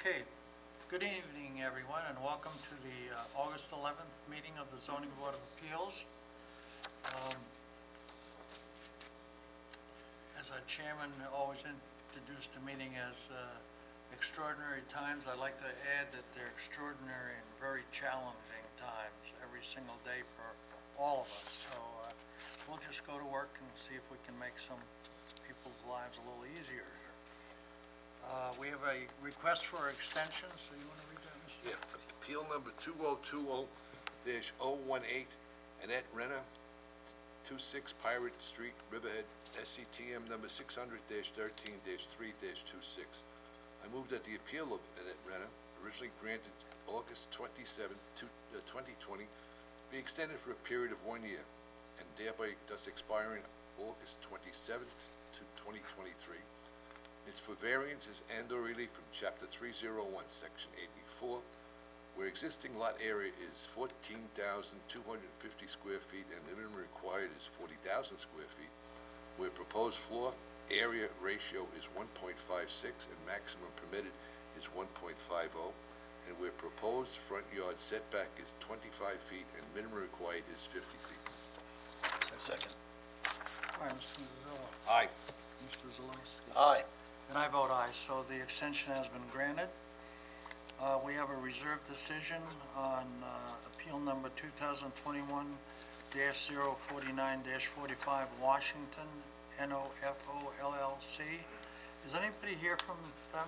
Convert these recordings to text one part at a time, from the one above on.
Okay, good evening, everyone, and welcome to the August 11th meeting of the Zoning Board of Appeals. As our chairman always introduced the meeting as extraordinary times, I'd like to add that they're extraordinary and very challenging times every single day for all of us. So we'll just go to work and see if we can make some people's lives a little easier here. We have a request for extension, so you want to read that, Mr.? Yeah, appeal number 2020-018, Annette Renner, 26 Pirate Street, Riverhead, SCTM number 600-13-3-26. I move that the appeal of Annette Renner, originally granted August 27, 2020, be extended for a period of 1 year, and thereby thus expiring August 27th to 2023. It's for variances and/or relief from Chapter 301, Section 84, where existing lot area is 14,250 square feet and minimum required is 40,000 square feet, where proposed floor area ratio is 1.56 and maximum permitted is 1.50, and where proposed front yard setback is 25 feet and minimum required is 50 feet. Second. All right, Mr. Mazzillo. Aye. Mr. Zelinski. Aye. And I vote aye, so the extension has been granted. We have a reserved decision on appeal number 2021-049-45 Washington, NOFO LLC. Is anybody here from them?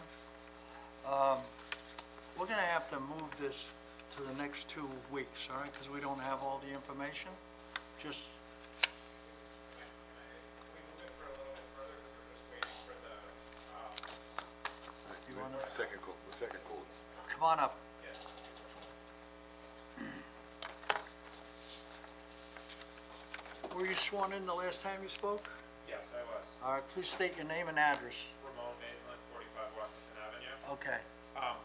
We're going to have to move this to the next 2 weeks, all right, because we don't have all the information. Just The second call. come on up. Were you sworn in the last time you spoke? Yes, I was. All right, please state your name and address. Ramon Maislin, 45 Washington Avenue. Okay.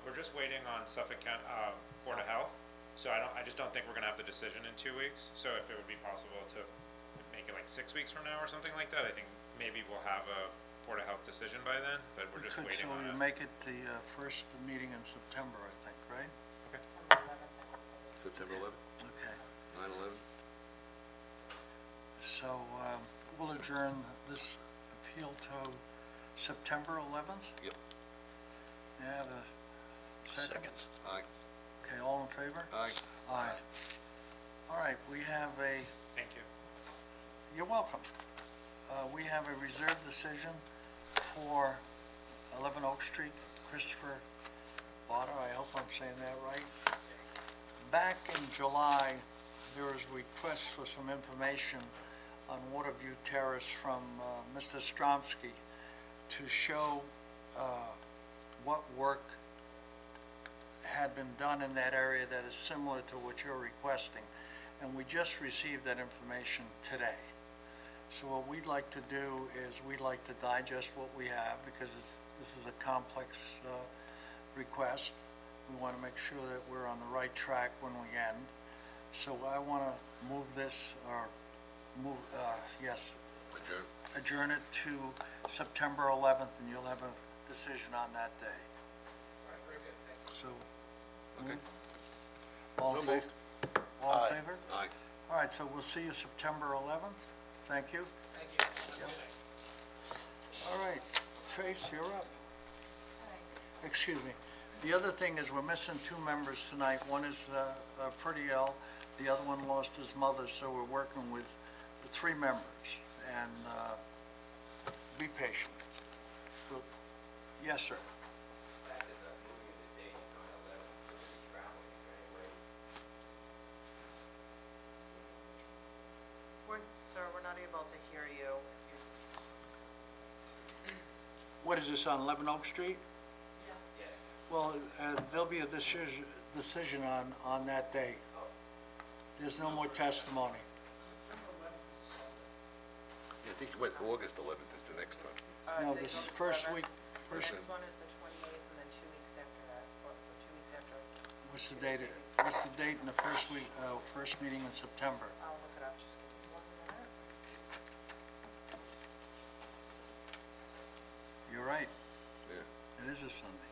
We're just waiting on Suffolk County, Board of Health, so I just don't think we're gonna have the decision in 2 weeks. So if it would be possible to make it like 6 weeks from now or something like that, I think maybe we'll have a Board of Health decision by then, but we're just waiting on So we it. make it the first meeting in September, I think, right? Okay. September 11th, Okay. 9/11. So we'll adjourn this appeal to September 11th? Yep. May I have a second? Aye. Okay, all in favor? Aye. Aye. All right, we have a, Thank you. you're welcome. We have a reserved decision for 11 Oak Street, Christopher Botter, I hope I'm saying that right. Back in July, there was requests for some information on Waterview Terrace from Mr. Stromsky to show what work had been done in that area that is similar to what you're requesting. And we just received that information today. So what we'd like to do is we'd like to digest what we have because this is a complex request. We want to make sure that we're on the right track when we end. So I want to move this, or Adjourn. adjourn it to September 11th, and you'll have a decision on that day. So, Okay. all in So favor? moved. All Aye. in favor? Aye. All right, so we'll see you September 11th. Thank you. Thank you. Yep. All right, Trace, you're up. Excuse me. The other thing is we're missing 2 members tonight. One is pretty ill. The other one lost his mother, so we're working with the 3 members. And be patient. Good. Yes, sir. Sir, we're not able to hear you. What is this, on 11 Oak Street? Yeah. Well, there'll be a decision on that date. There's no more testimony. Yeah, I think you went August 11th is the next one. No, Today's this August first 11th. week, The first, next one is the 28th, and then 2 weeks after that. So 2 weeks after. what's the date in the first week, first meeting in September? I'll look it up. Just give me 1 minute. You're right, Yeah. it is a Sunday.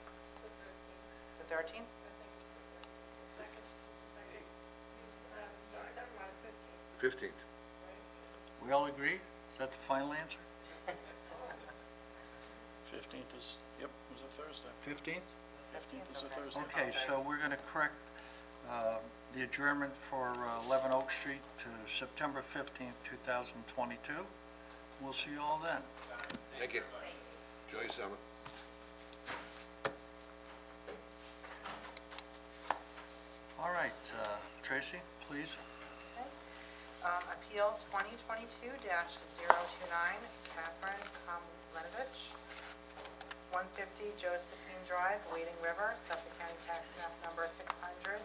13th? Sorry, never mind, 15. 15th. We all agree? Is that the final answer? 15th is, yep, was a Thursday. 15th? 15th is a Okay. Thursday. Okay, so we're gonna correct the adjournment for 11 Oak Street to September 15th, 2022. We'll see you all then. Thank you. Enjoy your summer. All right, Tracy, please. Okay. Appeal 2022-029, Catherine Komlenovich, 150 Josephine Drive, Wading River, Suffolk County Tax Map Number 600-95-2-15,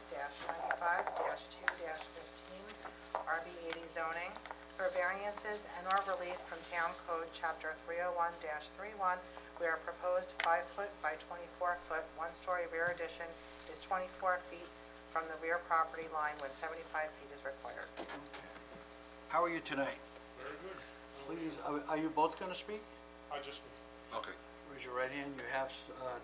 RB80 zoning, for variances and/or relief from Town Code Chapter 301-31, where a proposed 5-foot by 24-foot, one-story rear addition is 24 feet from the rear property line when 75 feet is required. How are you tonight? Very good. Please, are you both gonna speak? I just, Okay. Raise your right hand. You have,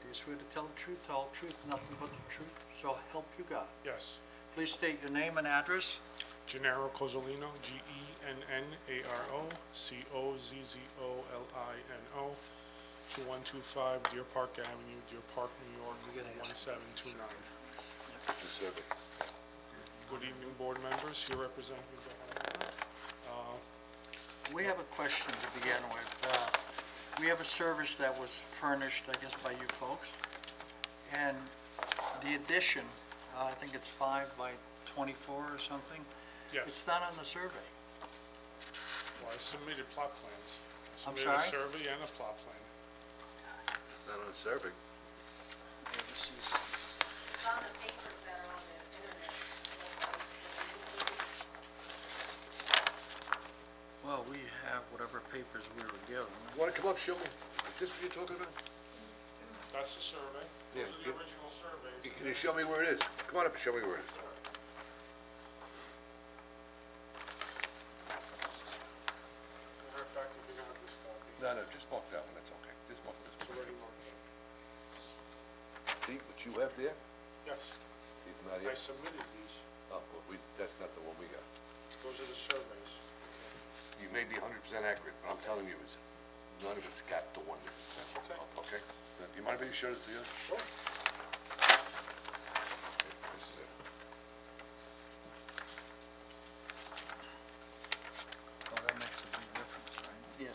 do you swear to tell the truth, the whole truth, nothing but the truth? So help you God. yes. Please state your name and address. Gennaro Cozzolino, Gennaro Cozzolino, 2125 Deer Park Avenue, Deer Park, New York, You gotta ask. 1729. The survey. Good evening, board members. Here representing the homeowner. We have a question to begin with. We have a service that was furnished, I guess, by you folks. And the addition, I think it's 5 by 24 or something. Yes. It's not on the survey. Well, I submitted plot plans. I I'm submitted a sorry? survey and a plot plan. It's not on the survey. Yeah, this is, It's on the papers that are on the internet. Well, we have whatever papers we were given. You wanna come up, show me? Is this what you're talking about? That's the survey. Yeah, Those are the yeah. original surveys. Can you show me where it is? Come on up and show me where it is. Matter of fact, you can have this copy. No, just mark that one, that's okay. Just mark It's this one. already marked. See what you have there? Yes, See, it's not I here. submitted these. Oh, well, that's not the one we got. Those are the surveys. You may be 100% accurate, but I'm telling you, is none of us got the one. That's okay. Okay? So, do you mind if I just show this to you? Sure. This is it. Oh, that makes a big difference, right? Yeah.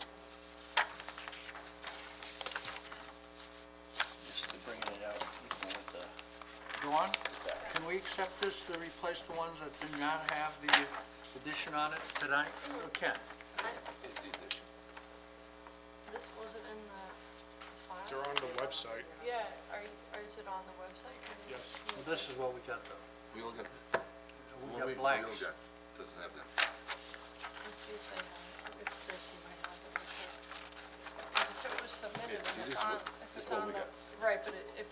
just to bring it out equal with the, Go on. Can we accept this to replace the ones that do not have the addition on it tonight? We can. It's the addition. This wasn't in the file? They're on the website. Yeah, is it on the website? Can you- Yes. Well, this is what we got, though. We all got, We well, got we blanks. all got, doesn't have that. Let's see if they have, if Tracy might have it before. Because if it was submitted Yeah, and it it's is on, what- if that's it's what on we the, got. right, but if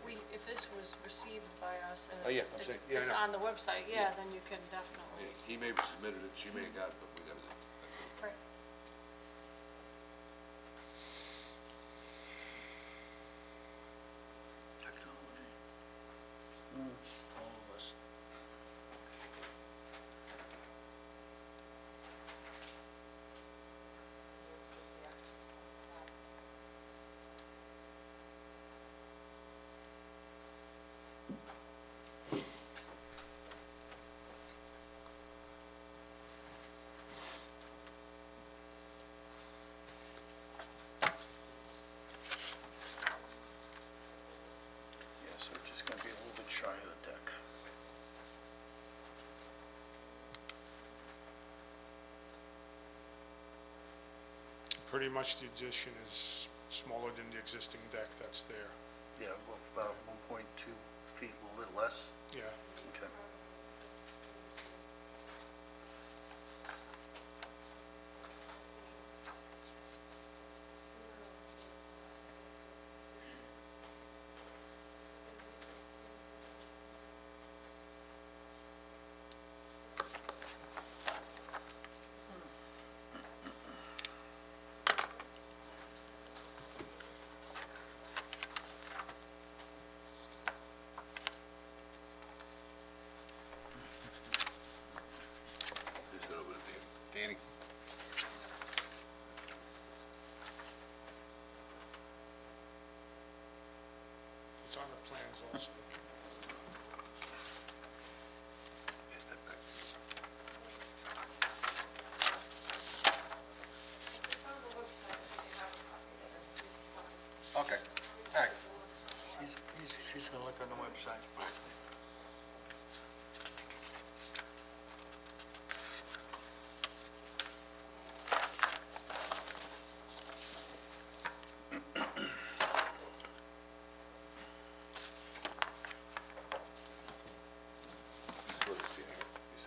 this was received by us and Oh, yeah, I'm it's saying- yeah, I it's know. on the website, yeah, then you can definitely, He may have submitted it, she may have got it, but we never did. right. Technology. All of us. yeah, so it's just gonna be a little bit shy of the deck. Pretty much the addition is smaller than the existing deck that's there. Yeah, well, about 1.2 feet, a little bit less. Yeah. Okay. she's gonna look on the website.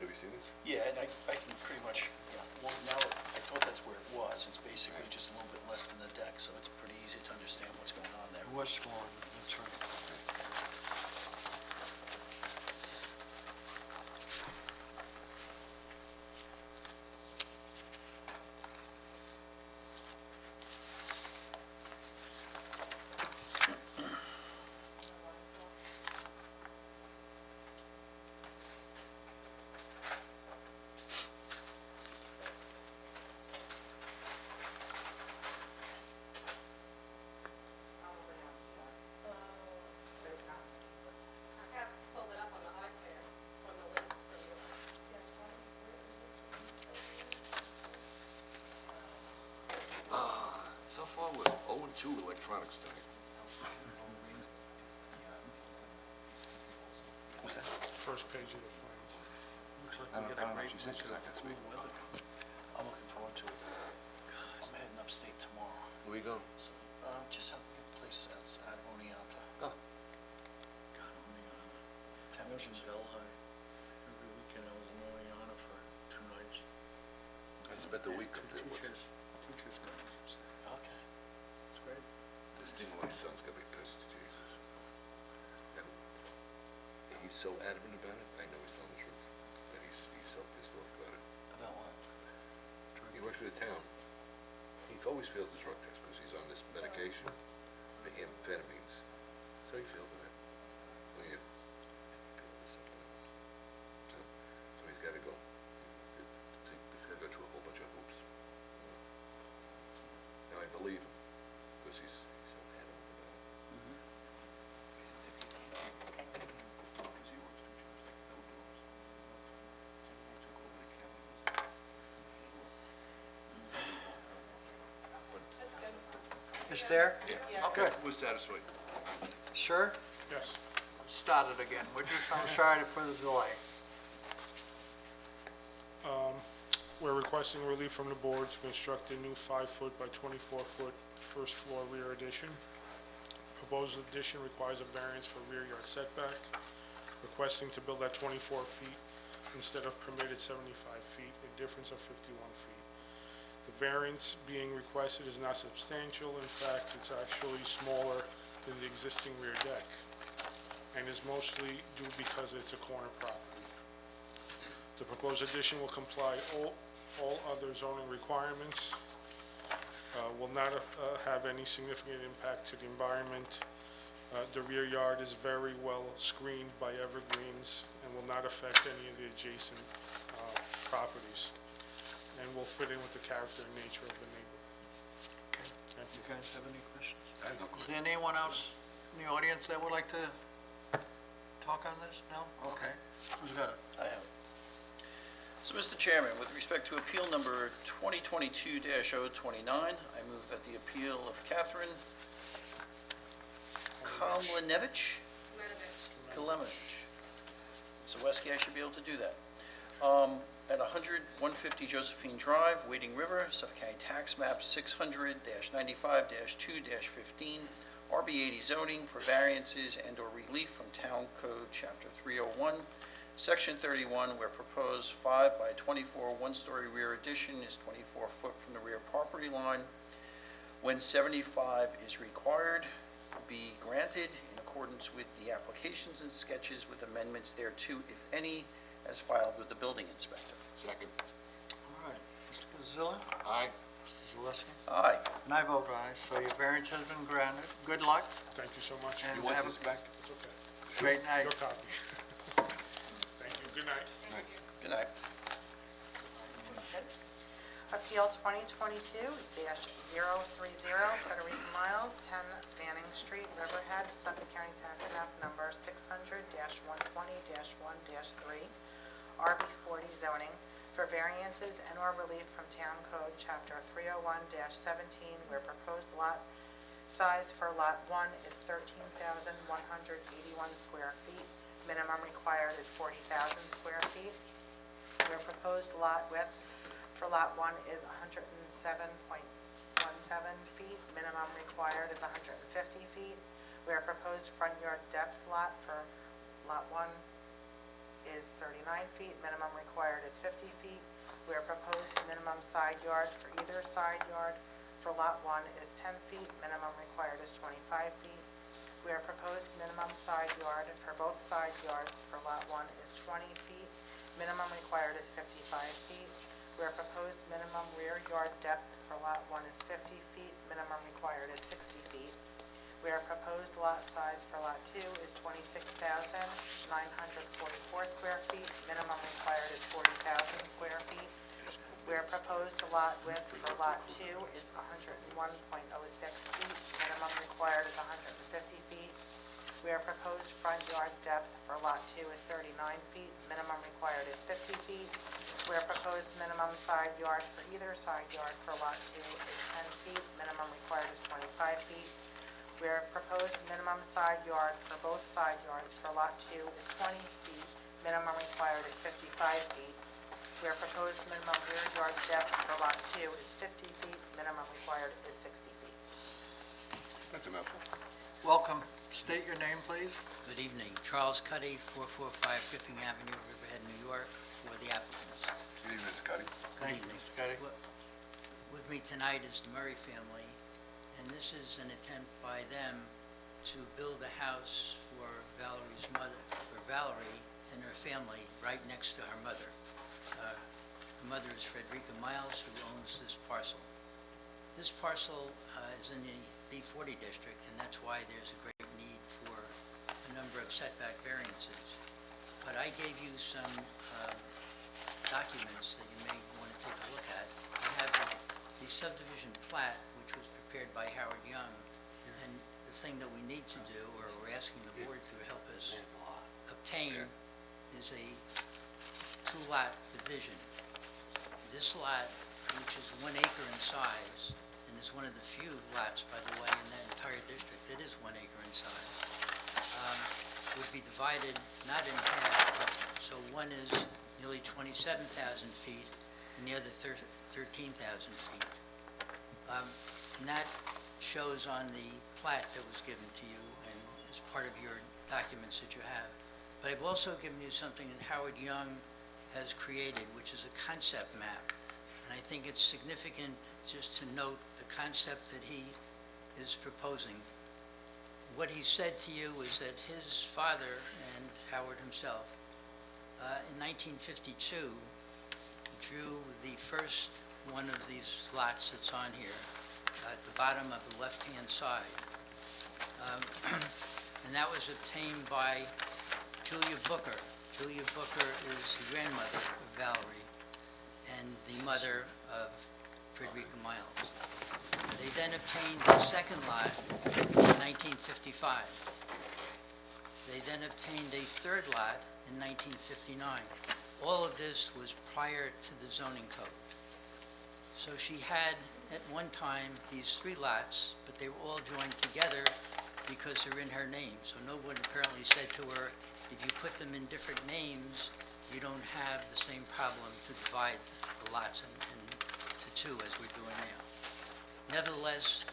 Have you seen this? Yeah, and I can pretty much, yeah, well, now, I thought that's where it was. It's basically just a little bit less than the deck, so it's pretty easy to understand what's going on there. It was small, that's right. I have pulled it up on the iPad from the link from you. So far, we're 0-2 electronics tonight. What's that? First page of the plans. Looks like I we don't- got I a don't know. great She said mix she's of not gonna speak. cool weather. I'm looking forward to it. I'm heading upstate tomorrow, Where you going? so, just help me a place outside of Oneonta. Oh, God, I was in Delhi. Every weekend I was in Oriana for 2 nights. I spent the week up there. Teachers got me. Okay. It's great. This thing, my son's gonna be pissed, Jesus. And he's so adamant about it, I know he's telling the truth, that he's so pissed off about it. About what? He works for the town. He always fails the drug test because he's on this medication, the amphetamines. So he failed it. Well, yeah. So he's gotta go. He's gotta go through a whole bunch of hoops. And I believe him, because he's so adamant about it. He says if you can't, because he works 2 jobs, like no doors. He took over the county. It's there? Yeah, okay, we're satisfied. Sir, Yes. start it again, would you? I'm sorry for the delay. We're requesting relief from the board to construct a new 5-foot by 24-foot first floor rear addition. Proposed addition requires a variance for rear yard setback, requesting to build at 24 feet instead of permitted 75 feet, a difference of 51 feet. The variance being requested is not substantial. In fact, it's actually smaller than the existing rear deck, and is mostly due because it's a corner property. The proposed addition will comply all other zoning requirements, will not have any significant impact to the environment. The rear yard is very well screened by evergreens and will not affect any of the adjacent properties, and will fit in with the character and nature of the neighborhood. Thank You you. guys have any questions? I have no Is there anyone else in the audience that would like to talk on this? No? Okay. Who's got it? I have it. So, Mr. Chairman, with respect to appeal number 2022-029, I move that the appeal of Catherine Kalinovich, Zaweski, I should be able to do that. At 150 Josephine Drive, Wading River, Suffolk County Tax Map 600-95-2-15, RB80 zoning for variances and/or relief from Town Code Chapter 301, Section 31, where proposed 5 by 24 one-story rear addition is 24 foot from the rear property line, when 75 is required, be granted in accordance with the applications and sketches with amendments thereto, if any, as filed with the building inspector. Second. All right. Mr. Gazilla? Aye. Mr. Zaleski? Aye. And I vote aye, so your variance has been granted. Good luck, Thank you so much. And You want have this a- back? It's okay. great night. Your copy. Thank you. Good night. Good night. Appeal 2022-030, Federica Miles, 10 Fanning Street, Riverhead, Suffolk County Tax Map Number 600-120-1-3, RB40 zoning, for variances and/or relief from Town Code Chapter 301-17, where proposed lot Size for Lot 1 is 13,181 square feet. Minimum required is 40,000 square feet. Where proposed lot width for Lot 1 is 107.17 feet. Minimum required is 150 feet. Where proposed front yard depth lot for Lot 1 is 39 feet. Minimum required is 50 feet. Where proposed minimum side yard for either side yard for Lot 1 is 10 feet. Minimum required is 25 feet. Where proposed minimum side yard for both side yards for Lot 1 is 20 feet. Minimum required is 55 feet. Where proposed minimum rear yard depth for Lot 1 is 50 feet. Minimum required is 60 feet. Where proposed lot size for Lot 2 is 26,944 square feet. Minimum required is 40,000 square feet. Where proposed lot width for Lot 2 is 101.06 feet. Minimum required is 150 feet. Where proposed front yard depth for Lot 2 is 39 feet. Minimum required is 50 feet. Where proposed minimum side yard for either side yard for Lot 2 is 10 feet. Minimum required is 25 feet. Where proposed minimum side yard for both side yards for Lot 2 is 20 feet. Minimum required is 55 feet. Where proposed minimum rear yard depth for Lot 2 is 50 feet. Minimum required is 60 feet. That's a mouthful. Welcome. State your name, please. Good evening. Charles Cuddy, 445 Griffin Avenue, Riverhead, New York, for the applicants. Good evening, Mr. Cuddy. Thank you, evening. Mr. Scotty. With me tonight is the Murray family, and this is an attempt by them to build a house for Valerie's mother, for Valerie and her family, right next to her mother. Her mother is Frederica Miles, who owns this parcel. This parcel is in the B40 district, and that's why there's a great need for a number of setback variances. But I gave you some documents that you may want to take a look at. I have the subdivision plat, which was prepared by Howard Young, and the thing that we need to do, or we're asking the board to help us obtain, is a two-lot division. This lot, which is 1 acre in size, and is one of the few lots, by the way, in that entire district that is 1 acre in size, would be divided not in half, but so one is nearly 27,000 feet, and the other 13,000 feet. And that shows on the plat that was given to you and is part of your documents that you have. But I've also given you something that Howard Young has created, which is a concept map. And I think it's significant just to note the concept that he is proposing. What he said to you is that his father and Howard himself, in 1952, drew the first one of these lots that's on here, at the bottom of the left-hand side. And that was obtained by Julia Booker. Julia Booker is the grandmother of Valerie and the mother of Frederica Miles. They then obtained the second lot in 1955. They then obtained a third lot in 1959. All of this was prior to the zoning code. So she had, at one time, these 3 lots, but they were all joined together because they're in her name. So no one apparently said to her, if you put them in different names, you don't have the same problem to divide the lots to 2 as we're doing now. Nevertheless,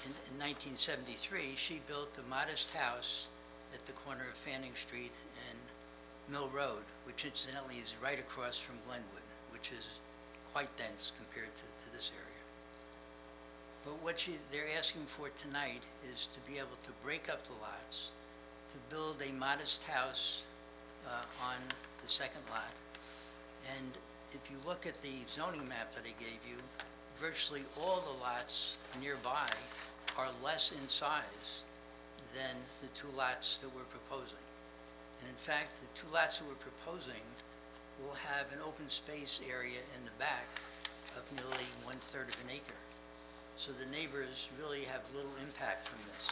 in 1973, she built a modest house at the corner of Fanning Street and Mill Road, which incidentally is right across from Glenwood, which is quite dense compared to this area. But what they're asking for tonight is to be able to break up the lots, to build a modest house on the second lot. And if you look at the zoning map that I gave you, virtually all the lots nearby are less in size than the 2 lots that we're proposing. And in fact, the 2 lots that we're proposing will have an open space area in the back of nearly 1/3 of an acre. So the neighbors really have little impact from this.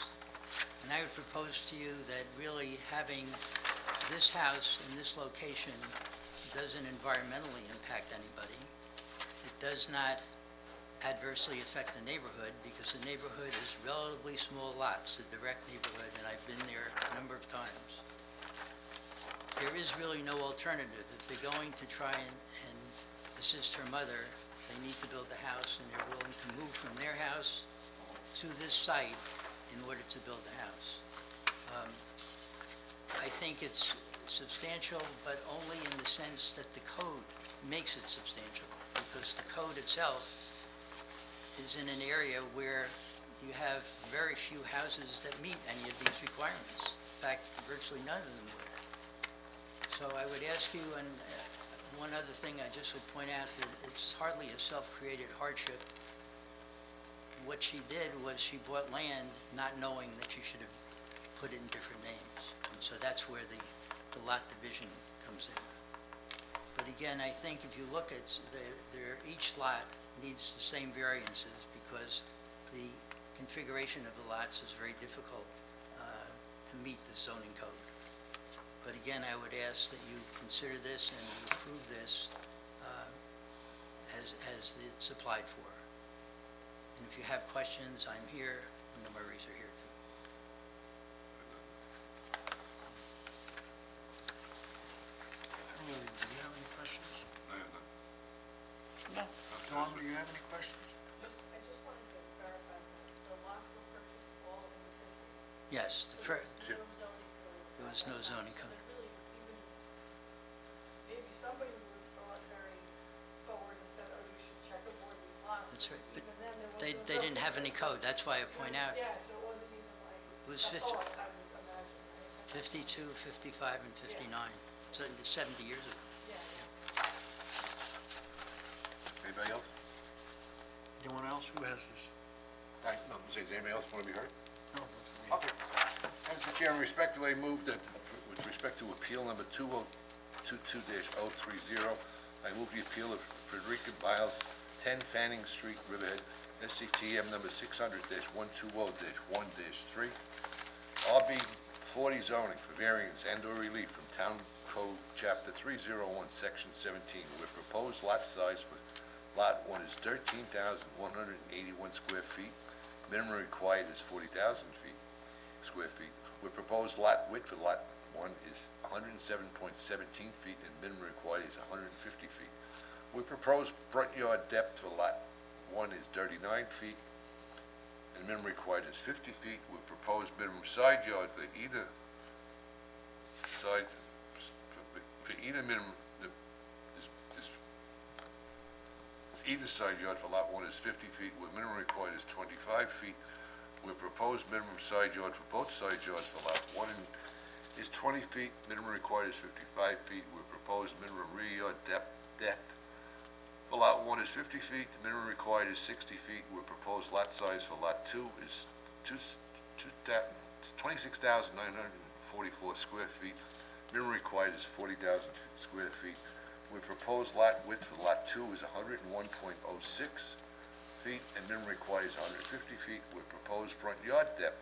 And I would propose to you that really having this house in this location doesn't environmentally impact anybody. It does not adversely affect the neighborhood because the neighborhood is relatively small lots, the direct neighborhood, and I've been there a number of times. There is really no alternative. If they're going to try and assist her mother, they need to build a house, and they're willing to move from their house to this site in order to build the house. I think it's substantial, but only in the sense that the code makes it substantial, because the code itself is in an area where you have very few houses that meet any of these requirements. In fact, virtually none of them would. So I would ask you, and one other thing I just would point out, that it's hardly a self-created hardship. What she did was she bought land not knowing that she should have put it in different names. And so that's where the lot division comes in. But again, I think if you look at, each lot needs the same variances because the configuration of the lots is very difficult to meet the zoning code. But again, I would ask that you consider this and you approve this as it's applied for. And if you have questions, I'm here, and the Murrays are here too. Do you have any questions? I have none. No. Dawn, do you have any questions? I just wanted to verify, the lots were purchased all in the 50s? Yes, the first, There was no zoning code. there was no zoning code. But really, even, maybe somebody was thought very forward and said, oh, you should check aboard these lots. That's right, but Even then, there was they no didn't zoning have any code, that's why I point out. Yeah, so it wasn't even like. It was a 50 thought, I would imagine, right? 52, 55, and 59, so 70 years ago. Yeah. Anybody else? Anyone else who has this? No, does anybody else want to be heard? No. Okay. Mr. Chairman, respectfully move that with respect to appeal number 2022-030, I move the appeal of Frederica Biles, 10 Fanning Street, Riverhead, SCTM number 600-120-1-3, RB 40 zoning for variance and/or relief from Town Code Chapter 301, Section 17, where proposed lot size for Lot 1 is 13,181 square feet. Minimum required is 40,000 square feet. Where proposed lot width for Lot 1 is 107.17 feet and minimum required is 150 feet. Where proposed front yard depth for Lot 1 is 39 feet and minimum required is 50 feet. Where proposed minimum side yard for either side, for either minimum, either side yard for Lot 1 is 50 feet, where minimum required is 25 feet, where proposed minimum side yard for both side yards for Lot 1 is 20 feet, minimum required is 55 feet, where proposed minimum rear yard depth for Lot 1 is 50 feet, minimum required is 60 feet, where proposed lot size for Lot 2 is 26,944 square feet, minimum required is 40,000 square feet, where proposed lot width for Lot 2 is 101.06 feet and minimum required is 150 feet, where proposed front yard depth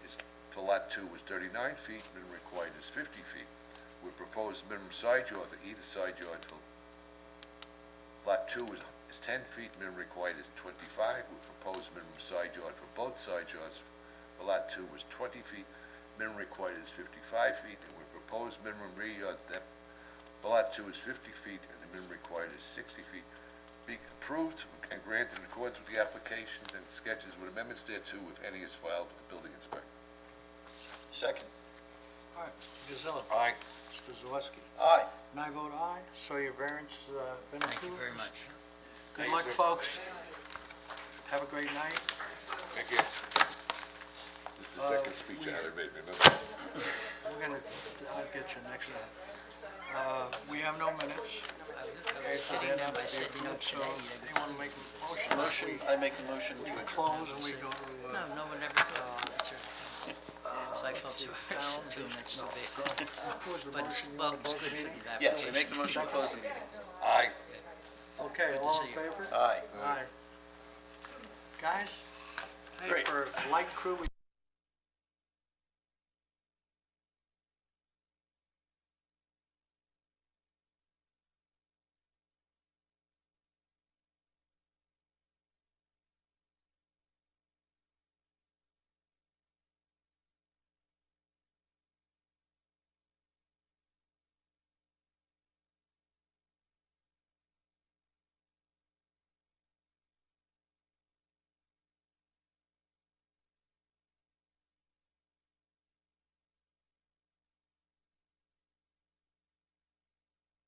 is for Lot 2 is 39 feet, minimum required is 50 feet, where proposed minimum side yard for either side yard for Lot 2 is 10 feet, minimum required is 25, where proposed minimum side yard for both side yards for Lot 2 was 20 feet, minimum required is 55 feet, and where proposed minimum rear yard depth for Lot 2 is 50 feet and the minimum required is 60 feet. Be approved and granted in accordance with the applications and sketches with amendments thereto, if any, is filed with the building inspector. Second. All right, Mr. Gazillo. Aye. Mr. Zawiski. Aye. And I vote aye, so your variance been approved. Thank you very much. Good luck, folks. Have a great night. Thank you. This is the second speech I ever made, remember? I'll get you next time. We have no minutes. I was kidding them, I said, you know, So, today, anyone make a motion? Motion, I make the motion to We adjourn. close and we go to, no one ever thought, that's right. So I felt sorry, I said 2 minutes too big. who was the But it's, motion? You well, want it's to close good the for meeting? the Yes, I application. make the motion to close the meeting. Aye. Okay, Good to all in see you. favor? Aye. Aye. Guys, hey, Great. for light crew, we